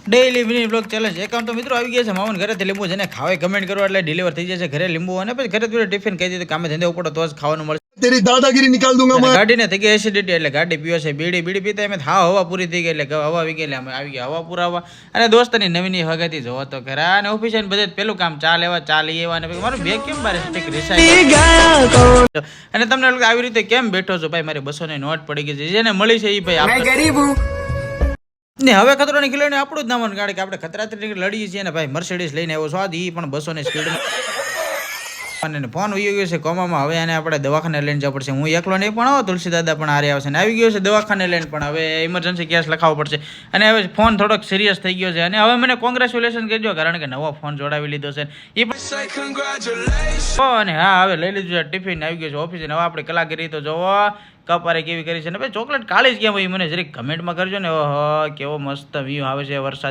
Daily mini blog challenge account તો મિત્રો આવી ગયા છે મામન ઘરેથી લીંબુ છે ને ખાવે કમેન્ટ કરો એટલે ડિલિવર થઈ જશે ઘરે લીંબુ અને પછી ઘરે તું ટિફિન કહી દીધું કામે ધંધે ઉપડો તો જ ખાવાનું મળશે. तेरी दादागिरी निकाल दूंगा मैं. ગાડીને થઈ ગઈ એસિડિટી એટલે ગાડી પીવે છે બીડી પીતા એમ હા હવા પૂરી થઈ ગઈ એટલે હવા આવી ગઈ એટલે અમે આવી ગયા હવા પુરાવા અને દોસ્તની નવીની હગાતી જોવો તો ખરા અને ઓફિસ આવીને બધે પેલું કામ ચા લેવા ચા લઈ આવ્યા અને મારું બેગ કેમ બારે સ્ટીક રિસાઈ અને તમને આવી રીતે કેમ બેઠો છો ભાઈ મારી 200 ની નોટ પડી ગઈ છે જેને મળી છે એ ભાઈ આપણે ગરીબ ને હવે ખતરાની કિલોને આપણું જ નામન ગાડી કે આપણે ખતરાથી લડીએ છીએ ને ભાઈ મર્સિડીઝ લઈને આવ્યો છો એ પણ 200 ની સ્પીડ અને ફોન વયો ગયો છે કોમામાં હવે એને આપણે દવાખાને લઈને જવું પડશે. હું એકલો નહીં પણ આવો તુલસી દાદા પણ હારે આવશે ને આવી ગયો છે દવાખાને લઈને પણ હવે ઇમરજન્સી કેસ લખાવવો પડશે અને હવે ફોન થોડોક સિરિયસ થઈ ગયો છે અને હવે મને કોંગ્રેચ્યુલેશન કહેજો કારણ કે નવો ફોન જોડાવી લીધો છે એ અને હા હવે લઈ લીધું છે ટિફિન આવી ગયો છે ઓફિસે હવે આપણે કલાકારી તો જોવો કપારે કેવી કરી છે ને ભાઈ ચોકલેટ કાળી જ કેમ હોય મને જરીક કમેન્ટમાં કરજો ને ઓહો કેવો મસ્ત વ્યૂ આવે છે વરસાદ